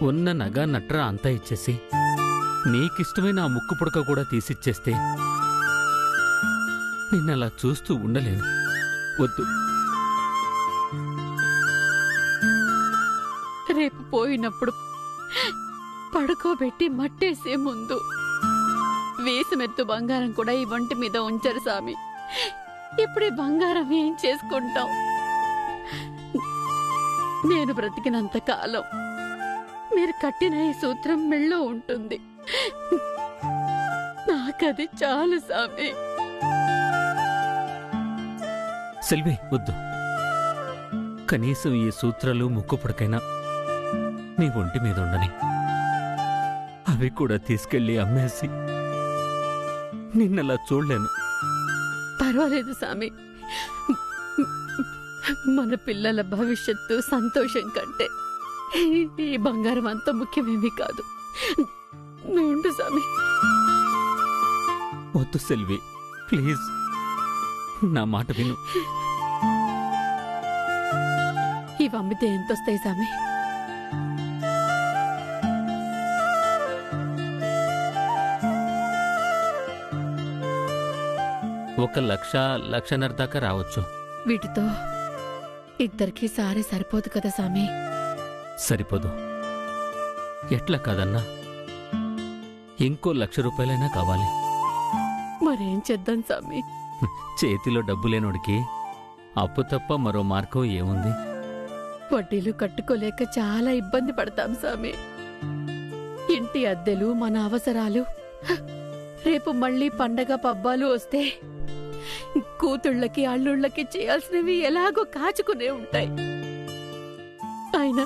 ఉన్న నగ నట్ర అంతా ఇచ్చేసి నీకిష్టమైన ఆ ముక్కు పుడక కూడా తీసిచ్చేస్తే నిన్నలా చూస్తూ ఉండలేను. వద్దు. రేపు పోయినప్పుడు పడుకోబెట్టి మట్టేసే ముందు వేసమెత్తు బంగారం కూడా ఈ వంటి మీద ఉంచరు స్వామి. ఇప్పుడు ఈ బంగారం ఏం చేసుకుంటాం? నేను బ్రతికినంత కాలం మీరు కట్టిన ఈ సూత్రం మెళ్ళో ఉంటుంది. నాకది చాలు స్వామి. సెల్వి, వద్దు. కనీసం ఈ సూత్రాలు ముక్కు పుడకైనా నీ ఒంటి మీద ఉండని. అవి కూడా తీసుకెళ్లి అమ్మేసి నిన్నలా చూడలేను. పర్వాలేదు స్వామి. మన పిల్లల భవిష్యత్తు సంతోషం కంటే ఈ బంగారం అంత ముఖ్యమేమీ కాదు. ఉండు స్వామి. వద్దు సెల్వి, ప్లీజ్ నా మాట విను. ఇవి అమ్మితే ఎంతొస్తాయి స్వామి? ఒక 1,00,000-1,50,000 దాకా రావచ్చు. వీటితో ఇద్దరికి సారే సరిపోదు కదా స్వామి? సరిపోదు. ఎట్లా కాదన్నా, ఇంకో 1,00,000 రూపాయలైనా కావాలి. మరేం చేద్దాం స్వామి? చేతిలో డబ్బు లేనోడికి అప్పు తప్ప మరో మార్గం ఏముంది? వడ్డీలు కట్టుకోలేక చాలా ఇబ్బంది పడతాం స్వామి. ఇంటి అద్దెలు, మన అవసరాలు. రేపు మళ్ళీ పండగ పబ్బాలు వస్తే కూతుళ్ళకి అల్లుళ్ళకి చేయాల్సినవి ఎలాగో కాచుకునే ఉంటాయి. అయినా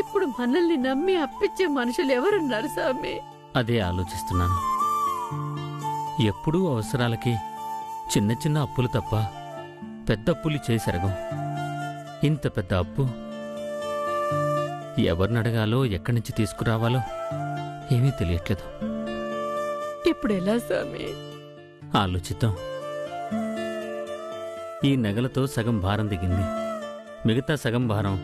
ఇప్పుడు మనల్ని నమ్మి అప్పిచ్చే మనుషులు ఎవరున్నారు స్వామి? అదే ఆలోచిస్తున్నాను. ఎప్పుడూ అవసరాలకి చిన్న చిన్న అప్పులు తప్ప పెద్ద అప్పులు చేసరగం. ఇంత పెద్ద అప్పు ఎవరినడగాలో ఎక్కడి నుంచి తీసుకురావాలో ఏమీ తెలియట్లేదు. ఇప్పుడెలా స్వామి? ఆలోచిద్దాం. ఈ నగలతో సగం భారం దిగింది. మిగతా సగం భారం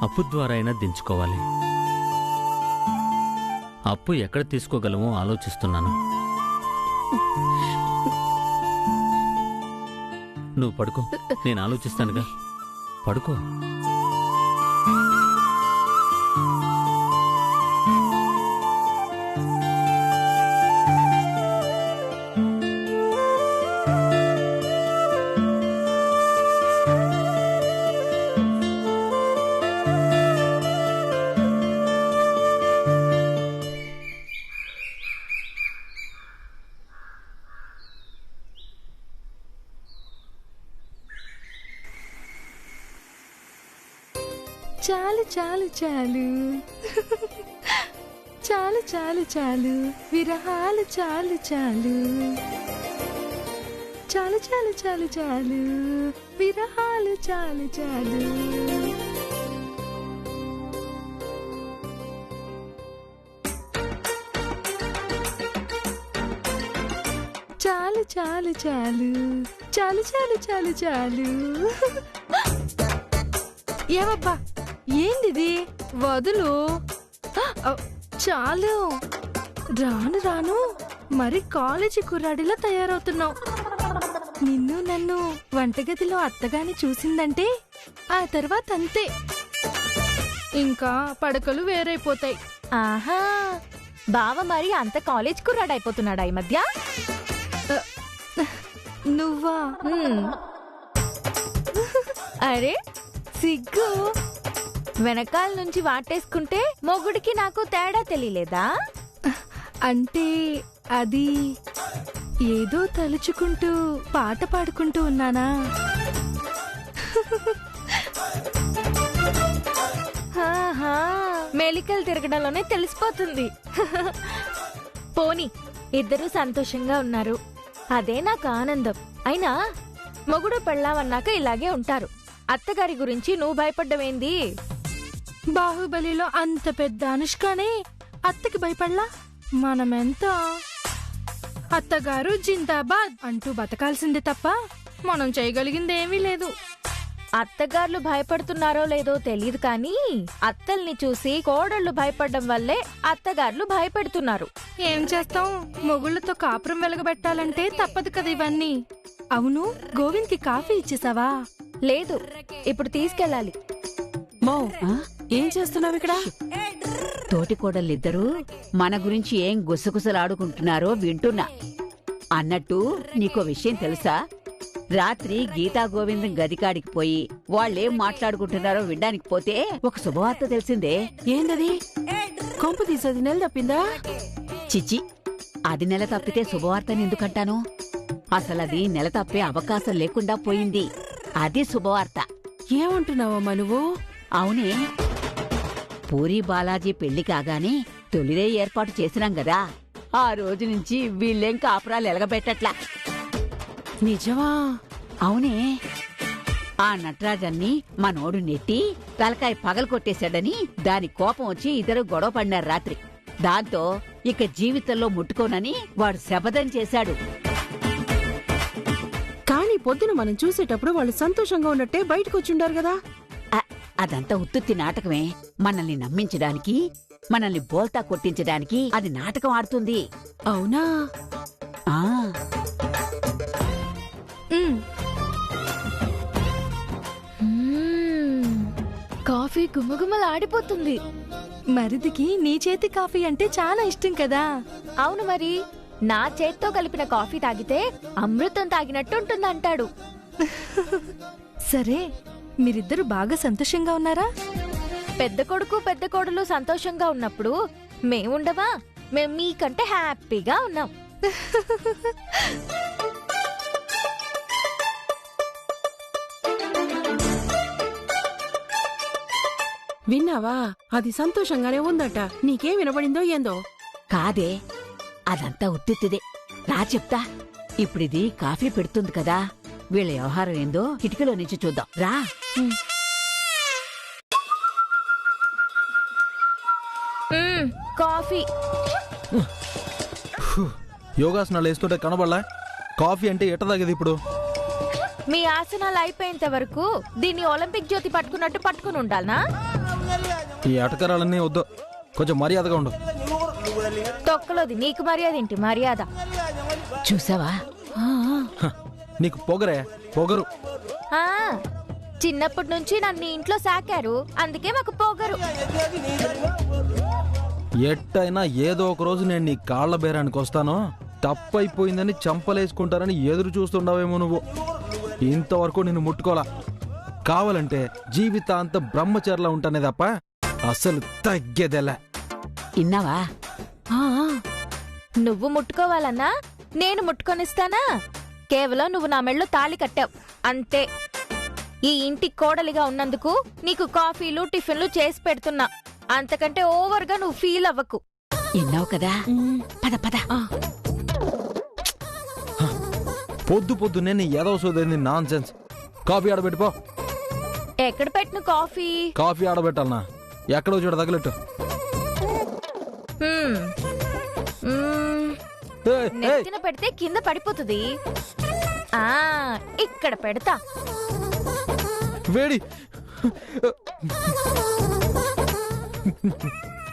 అప్పు ద్వారా అయినా దించుకోవాలి. అప్పు ఎక్కడ తీసుకోగలమో ఆలోచిస్తున్నాను. నువ్వు పడుకో, నేను ఆలోచిస్తానుగా. పడుకో. చాలు చాలు చాలు చాలు చాలు చాలు విరహాలు చాలు చాలు చాలు చాలు చాలు చాలు విరహాలు చాలు చాలు. చాలు చాలు చాలు చాలు చాలు చాలు చాలు. ఏమబ్బా, ఏందిది? వదులు. చాలు. రాను రాను మరి కాలేజీ కుర్రాడిలా తయారవుతున్నావు. నిన్ను నన్ను వంటగదిలో అత్తగాని చూసిందంటే ఆ తర్వాత అంతే, ఇంకా పడకలు వేరైపోతాయి. ఆహా, బావ మరి అంత కాలేజ్ కుర్రాడైపోతున్నాడా ఈ మధ్య? నువ్వా? అరే సిగ్గు, వెనకాల నుంచి వాటేసుకుంటే మొగుడికి నాకు తేడా తెలియలేదా? అంటే అది ఏదో తలుచుకుంటూ పాట పాడుకుంటూ ఉన్నానా? మెలికలు తిరగడంలోనే తెలిసిపోతుంది. పోనీ ఇద్దరూ సంతోషంగా ఉన్నారు, అదే నాకు ఆనందం. అయినా మొగుడు పెళ్ళామన్నాక ఇలాగే ఉంటారు. అత్తగారి గురించి నువ్వు భయపడ్డవేంది? బాహుబలిలో అంత పెద్ద అనుష్కనే అత్తకి భయపడలా? మనమెంత అత్తగారు జిందాబాద్ అంటూ బతకాల్సిందే తప్ప మనం చేయగలిగిందేమీ లేదు. అత్తగారులు భయపడుతున్నారో లేదో తెలియదు కానీ అత్తల్ని చూసి కోడళ్ళు భయపడడం వల్లే అత్తగారులు భయపెడుతున్నారు. ఏం చేస్తాం, మొగుళ్ళతో కాపురం వెలగబెట్టాలంటే తప్పదు కదా ఇవన్నీ. అవును, గోవింద్కి కాఫీ ఇచ్చేసావా? లేదు, ఇప్పుడు తీసుకెళ్ళాలి. మో ఏం చేస్తున్నావు ఇక్కడ? తోటికోడళ్ళిద్దరూ మన గురించి ఏం గుసగుసలాడుకుంటున్నారో వింటున్నా. అన్నట్టు నీకో విషయం తెలుసా? రాత్రి గీతా గోవిందం గదికాడికి పోయి వాళ్ళేం మాట్లాడుకుంటున్నారో వినడానికి పోతే ఒక శుభవార్త తెలిసిందే. ఏందది? కొంప తీసేది నెల తప్పిందా? చిచి, అది నెల తప్పితే శుభవార్తని ఎందుకంటాను? అసలది నెల తప్పే అవకాశం లేకుండా పోయింది. అది శుభవార్త. ఏమంటున్నావమ్మా నువ్వు? అవునే, పూరి బాలాజీ పెళ్లి కాగానే తొలిరే ఏర్పాటు చేసినాం గదా, ఆ రోజు నుంచి వీళ్ళేం కాపురాలు ఎలగబెట్టట్లా. నిజమా? అవునే, ఆ నటరాజన్ని మనోడు నెట్టి తలకాయ పగలు కొట్టేశాడని దాని కోపం వచ్చి ఇద్దరు గొడవ పడినారు రాత్రి. దాంతో ఇక జీవితంలో ముట్టుకోనని వాడు శపథం చేశాడు. కానీ పొద్దున మనం చూసేటప్పుడు వాళ్ళు సంతోషంగా ఉన్నట్టే బయటకు వచ్చుండారు కదా. అదంతా ఉత్తుత్తి నాటకమే. మనల్ని నమ్మించడానికి, మనల్ని బోల్తా కొట్టించడానికి అది నాటకం ఆడుతుంది. అవునా? ఆ కాఫీ గుమగుమలు ఆడిపోతుంది. మరిదికి నీ చేతి కాఫీ అంటే చాలా ఇష్టం కదా. అవును మరి, నా చేత్తో కలిపిన కాఫీ తాగితే అమృతం తాగినట్టు ఉంటుందంటాడు. సరే, మీరిద్దరు బాగా సంతోషంగా ఉన్నారా? పెద్ద కొడుకు పెద్ద కోడలు సంతోషంగా ఉన్నప్పుడు మేముండవా? మేం మీకంటే హ్యాపీగా ఉన్నాం. విన్నావా? అది సంతోషంగానే ఉందట. నీకేం వినపడిందో ఏందో? కాదే, అదంతా ఉత్తిదే. రా చెప్తా. ఇప్పుడిది కాఫీ పెడుతుంది కదా, వీళ్ళ వ్యవహారం ఏందో కిటికీలో నుంచి చూద్దాం రా. కాఫీ. యోగాసనాలు వేస్తుంటే కనబడలా? కాఫీ అంటే ఎట్ట తాగేది ఇప్పుడు? మీ ఆసనాలు అయిపోయేంత వరకు దీన్ని ఒలింపిక్ జ్యోతి పట్టుకున్నట్టు పట్టుకుని ఉండాలనా? ఈ ఎటకరాలన్నీ వద్దు, కొంచెం మర్యాదగా ఉండు. తొక్కలోది నీకు మర్యాద ఏంటి? మర్యాద చూసావా? హ, నీకు పొగరే పొగరు. ఆ, చిన్నప్పటి నుంచి నన్ను ఇంట్లో సాకారు, అందుకే మాకు పొగరు. ఎట్టయినా ఏదో ఒక రోజు నేను నీ కాళ్ల బేరానికి వస్తాను. తప్పైపోయిందని చంపలేసుకుంటారని ఎదురు చూస్తుండవేమో నువ్వు. ఇంతవరకు నిన్ను ముట్టుకోలా. కావాలంటే జీవితాంత బ్రహ్మచర్లా ఉంటానే తప్ప అసలు తగ్గేదెలా. ఇన్నావా? నువ్వు ముట్టుకోవాలన్నా నేను ముట్టుకొనిస్తానా? కేవలం నువ్వు నా మెళ్ళో తాళి కట్టావు అంతే. ఈ ఇంటి కోడలిగా ఉన్నందుకు నీకు కాఫీలు టిఫిన్లు చేసి పెడుతున్నా. అంతకంటే ఓవర్గా నువ్వు ఫీల్ అవ్వకు. ఇన్నావు కదా, పద పద. పొద్దు పొద్దున్నే నీ ఏదో సోదేంది నాన్ సెన్స్. కాఫీ ఆడబెట్టిపో. ఎక్కడ పెట్టిన కాఫీ? కాఫీ ఆడబెట్టాలనా? ఎక్కడో చూడ తగలెట్టు. హ్మ్. మ్మ్. ఏయ్, ఏయ్. నెత్తిన పెడితే కింద పడిపోతుంది. ఆ, ఇక్కడ పెడతా. వేడి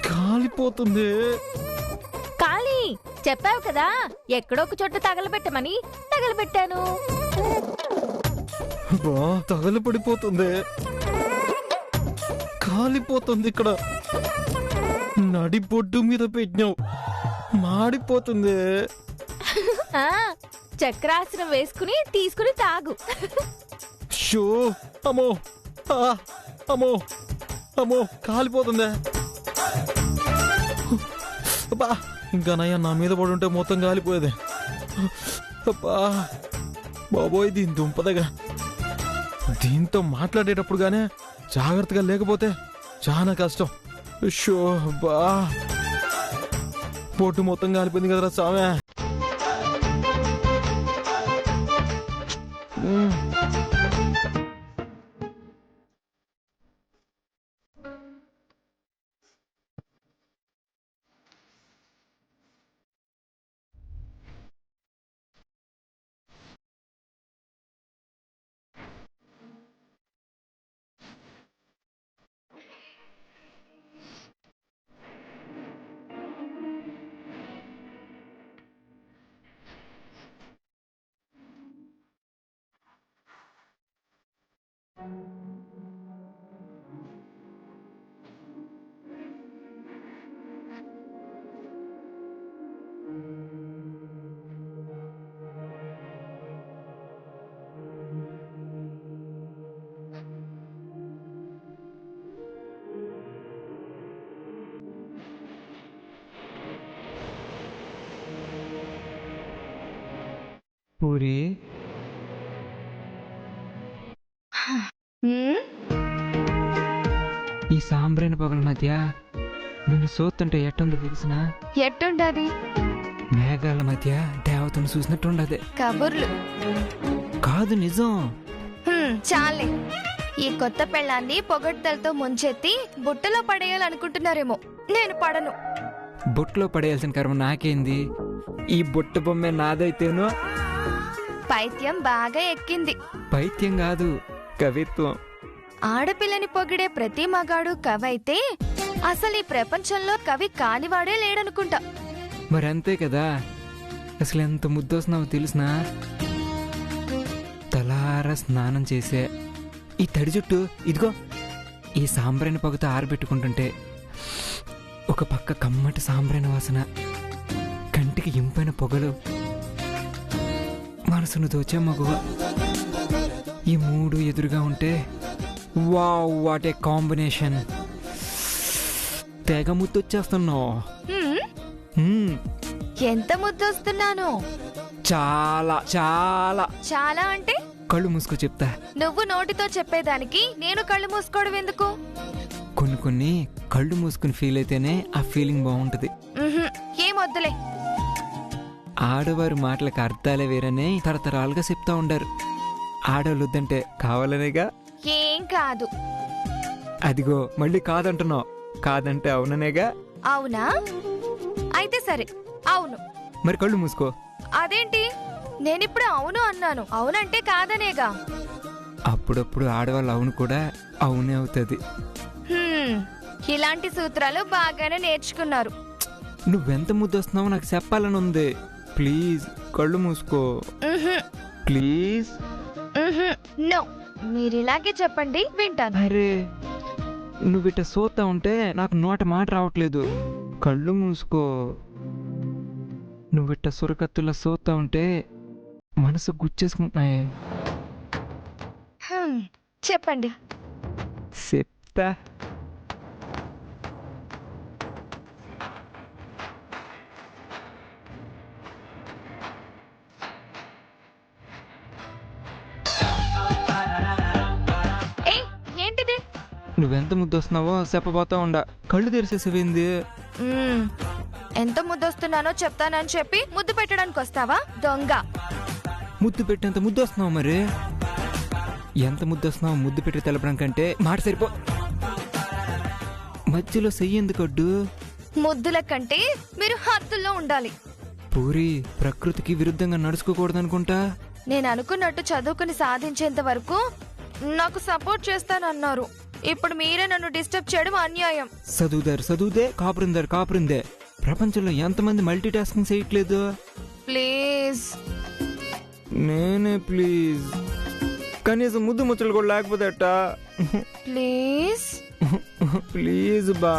కాలిపోతుంది. కాళీ, చెప్పావు కదా ఎక్కడో ఒక చోట తగలబెట్టమని. తగలబెట్టాను. బా, తగలపడిపోతుంది, కాలిపోతుంది. ఇక్కడ నడిబొడ్డు మీద పెట్టినావు, మాడిపోతుంది. ఆ, చక్రాసనం వేసుకుని తీసుకుని తాగు. షో, అమ్మో, ఆ, అమ్మో, అమ్మో, కాలిపోతుంది. అబ్బా, ఇంకా నయ్యా నా మీద పడి ఉంటే మొత్తం కాలిపోయేది. అబ్బా బాబోయ్, దీని దుంపదగా. దీంతో మాట్లాడేటప్పుడు గానే జాగ్రత్తగా లేకపోతే చాలా కష్టం. షో, అబ్బా, పొట్టు మొత్తం కాలిపోయింది కదరా సామె. పూరి ఈ సాంబ్రాణి పొగల మధ్య నిన్ను చూస్తుంటే ఎట్టుందో తెలిసిన ఎట్టుండది మేఘాల మధ్య దేవతను చూసినట్టుండదే కబుర్లు కాదు నిజం చాలే ఈ కొత్త పెళ్ళాన్ని పొగడ్తలతో ముంచెత్తి బుట్టలో పడేయాలనుకుంటున్నారేమో నేను పడను బుట్టలో పడేయాల్సిన కర్మ నాకేంది ఈ బుట్ట బొమ్మే నాదైతేనో పైత్యం బాగా ఎక్కింది పైత్యం కాదు కవిత్వం ఆడపిల్లని పొగిడే ప్రతి మగాడు కవి అయితే అసలు ఈ ప్రపంచంలో కవి కానివాడే లేడనుకుంటా మరి అంతే కదా అసలు ఎంత ముద్దొస్తున్నావో తెలిసినా తలారా స్నానం చేసే ఈ తడి జుట్టు ఇదిగో ఈ సాంబ్రాణి పొగతో ఆరబెట్టుకుంటుంటే ఒక పక్క కమ్మటి సాంబ్రాణి వాసన కంటికి ఇంపైన పొగలు మనసును దోచే మగువ ఈ మూడు ఎదురుగా ఉంటే వావ్ వాట్ ఏ కాంబినేషన్ తెగ ముద్దొచ్చేస్తున్నావు ఎంత ముద్దొస్తున్నాను చాలా చాలా చాలా అంటే కళ్ళు మూసుకో చెప్తా నువ్వు నోటితో చెప్పేదానికి నేను కళ్ళు మూసుకోవడం ఎందుకు కొన్ని కళ్ళు మూసుకుని ఫీల్ అయితేనే ఆ ఫీలింగ్ బాగుంటది ఏమొద్దులే ఆడవారి మాటలకు అర్థాలే వేరనే తరతరాలుగా చెప్తా ఉండారు ఆడవాళ్ళు వద్దంటే కావాలనేగా ఏం కాదు అదిగో మళ్ళీ కాదంటున్నావు కాదంటే అవుననేగా అవునా అయితే సరే అవును మరి కళ్ళు మూసుకో అదేంటి నేనిప్పుడు అవును అన్నాను అవునంటే కాదనేగా అప్పుడప్పుడు ఆడవాళ్ళు అవును కూడా అవునే అవుతుంది ఇలాంటి సూత్రాలు బాగానే నేర్చుకున్నారు నువ్వెంత ముద్దొస్తున్నావో నాకు చెప్పాలని ఉంది ప్లీజ్ కళ్ళు మూసుకో ప్లీజ్ నో మీరు ఇలాగే చెప్పండి వింటాను అరే నువ్వు ఇట్ట సోతా ఉంటే నాకు నోట మాట రావట్లేదు కళ్ళు మూసుకో నువ్వు ఇట్ట సురకత్తులా సోతా ఉంటే మనసు గుచ్చేసుకుంటున్నాయి చెప్పండి చెప్తా ఏంటిది నువ్వెంత ముద్దొస్తున్నావో చెప్పబోతా ఉండా కళ్ళు తెరిసేసేవింది ఎంత ముద్దొస్తున్నానో చెప్తానని చెప్పి ముద్దు పెట్టడానికి వస్తావా దొంగ ముద్దు పెట్టేంత ముద్దొస్తున్నావు మరి ఎంత ముద్దొస్తున్నావు ముద్దు పెట్టి తెలపడం కంటే మాట సరిపో మధ్యలో చెయ్యేందుకడ్డు ముద్దుల కంటే మీరు హద్దుల్లో ఉండాలి పూరి ప్రకృతికి విరుద్ధంగా నడుచుకోకూడదనుకుంటా నేను అనుకున్నట్టు చదువుకుని సాధించేంత వరకు నాకు సపోర్ట్ చేస్తానన్నారు ఇప్పుడు మీరే నన్ను డిస్టర్బ్ చేయడం అన్యాయం చదువుదే కాపురిందే ప్రపంచంలో ఎంతమంది మల్టీ టాస్కింగ్ చేయట్లేదు ప్లీజ్ నేనే ప్లీజ్ కనీసం ముద్దు ముచ్చలు కూడా లేకపోతే అట్టా ప్లీజ్ ప్లీజ్ బా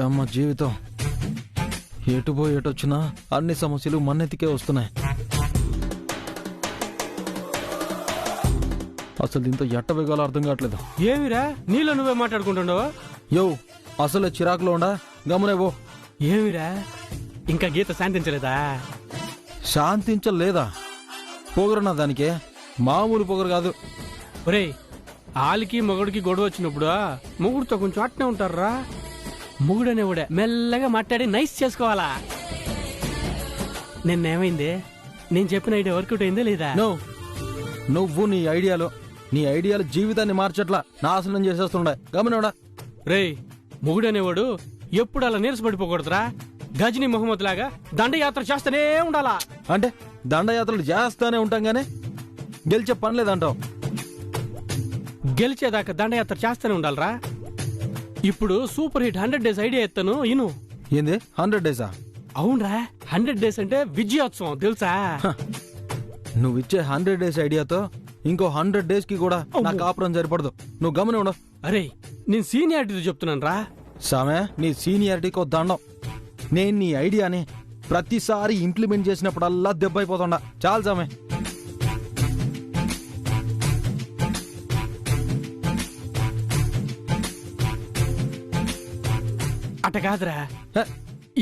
అమ్మ జీవితం ఎటు పోయి ఎటొచ్చినా అన్ని సమస్యలు మన్నెతికే వస్తున్నాయి. అసలు దీంతో ఎట్ట వేగాలో అర్థం కావట్లేదు. ఏమిరా నీలో నువ్వే మాట్లాడుకుంటున్నావు? యో అసలే చిరాకులో ఉండా గమనేవో. ఏమిరా ఇంకా గీత శాంతించలేదా? శాంతించలేదా? పొగరన్నా దానికే మామూలు పొగరు కాదు. ఒరేయ్ ఆలికి మొగుడికి గొడవ వచ్చినప్పుడు మొగుడితో కొంచెం అట్నే ఉంటారా. మొగుడనేవాడే మెల్లగా మాట్లాడి నైస్ చేసుకోవాలా. నిన్నేమైంది? నేను చెప్పిన ఐడియా వర్కౌట్ అయిందా లేదా? నువ్వు నీ ఐడియాలు జీవితాన్ని మార్చట్లా నాశనం చేసేస్తుండే గమనివడా. రేయ్ మొగుడనేవాడు ఎప్పుడు అలా నీరసపడిపోకూడదురా. గజనీ మొహమ్మద్ లాగా దండయాత్ర చేస్తూనే ఉండాలా. అంటే దండయాత్రలు చేస్తానే ఉంటాం గానీ గెలిచే పని లేదంటావు. గెలిచేదాకా దండయాత్ర చేస్తూనే ఉండాలరా. ఇప్పుడు సూపర్ హిట్ 100 days ఐడియా ఎత్తాను ఇను. ఏంది 100 days? అవునరా 100 days అంటే విజయోత్సవం తెలుసా? నువ్వు ఇచ్చే 100 days ఐడియాతో ఇంకో 100 days కి కూడా నా కాపురం సరిపడదు. నువ్వు గమని ఉండవు. అరే నేను సీనియారిటీతో చెప్తున్నాను రా. సామే నీ సీనియారిటీకి దండం. నేను నీ ఐడియాని ప్రతిసారి ఇంప్లిమెంట్ చేసినప్పుడల్లా దెబ్బ అయిపోతుండా. చాలు సామే. అట కాదురా,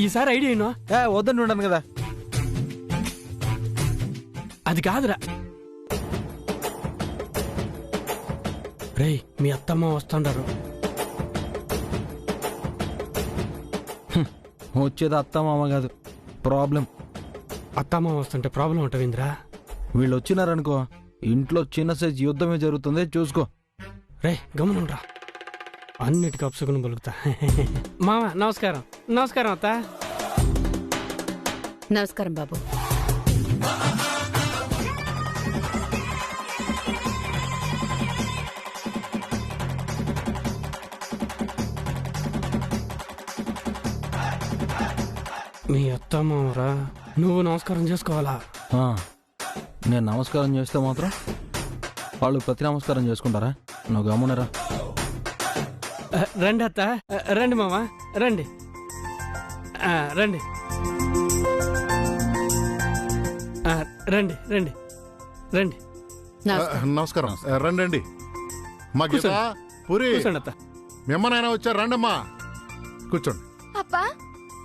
ఈసారి ఐడియా అయినా వద్దని ఉండను కదా. అది కాదురా. రే మీ అత్తమ్మ వస్తుండారు. వచ్చేది అత్త మామ కాదు, ప్రాబ్లం. అత్తమ్మ వస్తుంటే ప్రాబ్లం ఉంటుందిరా. వీళ్ళు వచ్చినారనుకో ఇంట్లో చిన్న సైజ్ యుద్ధమే జరుగుతుంది, చూసుకో. రే గమనుండ్రా, అన్నిటికీ అప్సుకుని పలుకుతా. మామ నమస్కారం. నమస్కారం అత్త. నమస్కారం బాబు. మీ అత్తమ్మరా, నువ్వు నమస్కారం చేసుకోవాలా? నేను నమస్కారం చేస్తే మాత్రం వాళ్ళు ప్రతి నమస్కారం చేసుకుంటారా? నువ్వు గమ్మునరా. రండి అత్త, రండి మామ, రండి రండి రండి రండి రండి. నమస్కారం. రండి. మా గీత పూరి కూర్చోండి అత్త. మిమ్మల్ని వచ్చారు, రండమ్మా కూర్చోండి. అబ్బా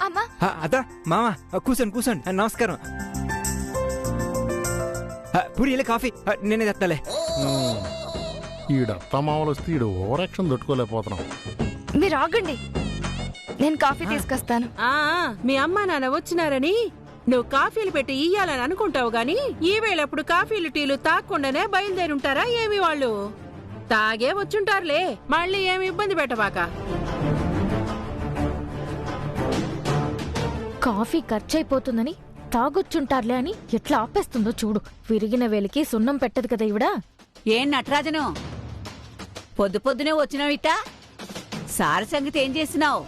అమ్మా. అదా మామ కూర్చోండి కూర్చోండి. నమస్కారం. పూరి ఇలా కాఫీ నేనే తెస్తాలే. ఈడ మామూలు వస్తే ఈడు ఓవరాక్షన్ తట్టుకోలేకపోతున్నాం. మీరు ఆగండి, నేను కాఫీ తీసుకొస్తాను. మీ అమ్మా నాన్న వచ్చినారని నువ్వు కాఫీలు పెట్టి ఇయ్యాలని అనుకుంటావు గాని ఈ వేళప్పుడు కాఫీలు టీలు తాగకుండానే బయలుదేరుంటారా ఏమి? వాళ్ళు తాగే వచ్చుంటారులే, మళ్ళీ ఏమి ఇబ్బంది పెట్టబాక. కాఫీ ఖర్చయిపోతుందని తాగొచ్చుంటారులే అని ఎట్లా ఆపేస్తుందో చూడు. విరిగిన వేలికి సున్నం పెట్టదు కదా ఇవిడా. ఏం నటరాజను, పొద్దు పొద్దునే వచ్చినావు ఇట్టా? సార సంగతి ఏం చేసినావు?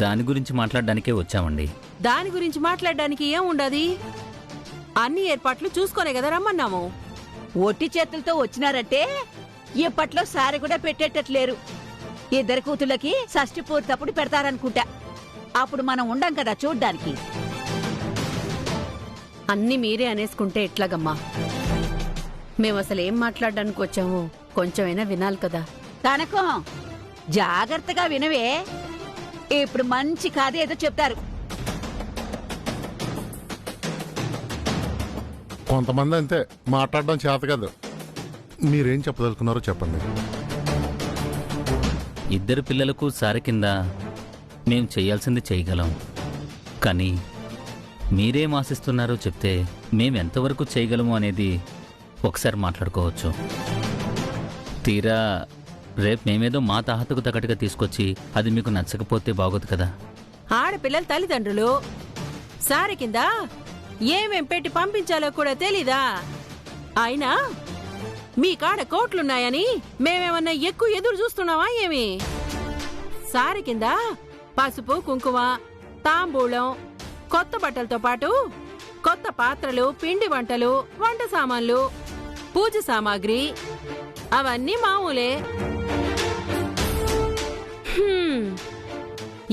దాని గురించి మాట్లాడడానికే వచ్చామండి. దాని గురించి మాట్లాడడానికి ఏం ఉండదు, అన్ని ఏర్పాట్లు చూసుకునే కదా రమ్మన్నాము. ఒట్టి చేతులతో వచ్చినారంటే ఇప్పట్లో సారి కూడా పెట్టేటట్లేరు. ఇద్దరు కూతుళ్ళకి షష్ఠి పూర్తప్పుడు పెడతారనుకుంటా. అప్పుడు మనం ఉండం కదా చూడ్డానికి. అన్ని మీరే అనేసుకుంటే ఎట్లాగమ్మా? మేమసలు ఏం మాట్లాడడానికి వచ్చామో కొంచెమైనా వినాలి కదా. కనకం జాగ్రత్తగా వినవే, ఇప్పుడు మంచి కథ ఏదో చెప్తారు. కొంతమంది అంతే, మాట్లాడడం చేత కాదు. మీరేం చెప్పదలుచుకున్నారో చెప్పండి. ఇద్దరు పిల్లలకు సారె కింద మేం చెయ్యాల్సింది చేయగలం. కానీ మీరేం ఆశిస్తున్నారో చెప్తే మేమెంతవరకు చేయగలము అనేది ఒకసారి మాట్లాడుకోవచ్చు. తీరా రేపు మేమేదో మా తాహతకు తగ్గట్టుగా తీసుకొచ్చి అది మీకు నచ్చకపోతే బాగోదు కదా. ఆడపిల్లల తల్లిదండ్రులు సారి కింద ఏమేం పెట్టి పంపించాలో కూడా తెలీదా? అయినా మీ కాడ కోట్లున్నాయని మేమేమన్నా ఎక్కువ ఎదురు చూస్తున్నావా ఏమి? సారి కింద పసుపు కుంకుమ, తాంబూలం, కొత్త బట్టలతో పాటు కొత్త పాత్రలు, పిండి వంటలు, వంట సామాన్లు, పూజ సామాగ్రి అవన్నీ మామూలే.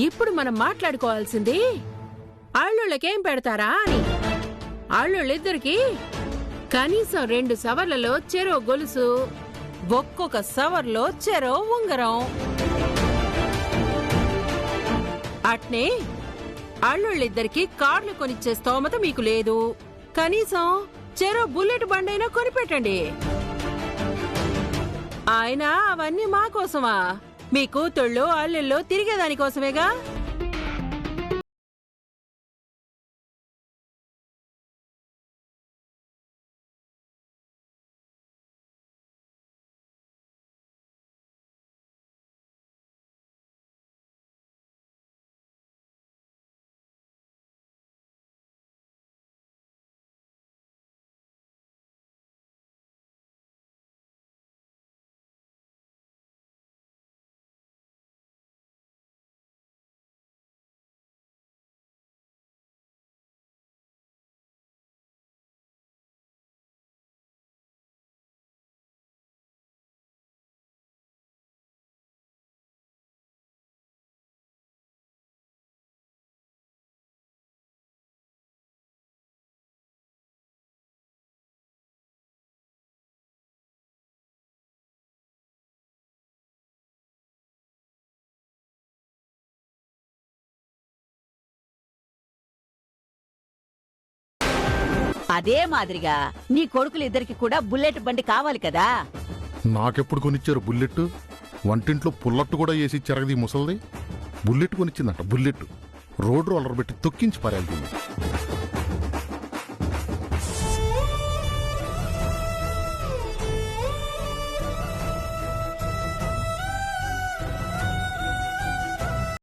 ఇప్పుడు మనం మాట్లాడుకోవాల్సింది అల్లుళ్ళకేం పెడతారా అని. అల్లుళ్ళిద్దరికి కనీసం 2 సవర్లలో చెరో గొలుసు, ఒక్కొక్క సవర్లో చెరో ఉంగరం. అట్నే అల్లుళ్ళిద్దరికి కార్లు కొనిచ్చే స్తోమత మీకు లేదు. కనీసం చెరో బుల్లెట్ బండైనా కొనిపెట్టండి. ఆయన అవన్నీ మా కోసమా? మీ కూతుళ్ళు అల్లుళ్ళు తిరిగేదానికోసమేగా. అదే మాదిరిగా నీ కొడుకులిద్దరికి కూడా బుల్లెట్ బండి కావాలి కదా. నాకెప్పుడు కొనిచ్చారు బుల్లెట్? వంటింట్లో పుల్లట్టు కూడా వేసి ఇచ్చారు కదా ఈ ముసలిది. బుల్లెట్ కొనిచ్చిందంట, బుల్లెట్. రోడ్ రోలర్ పెట్టి తొక్కించి పారేళ్తుంది.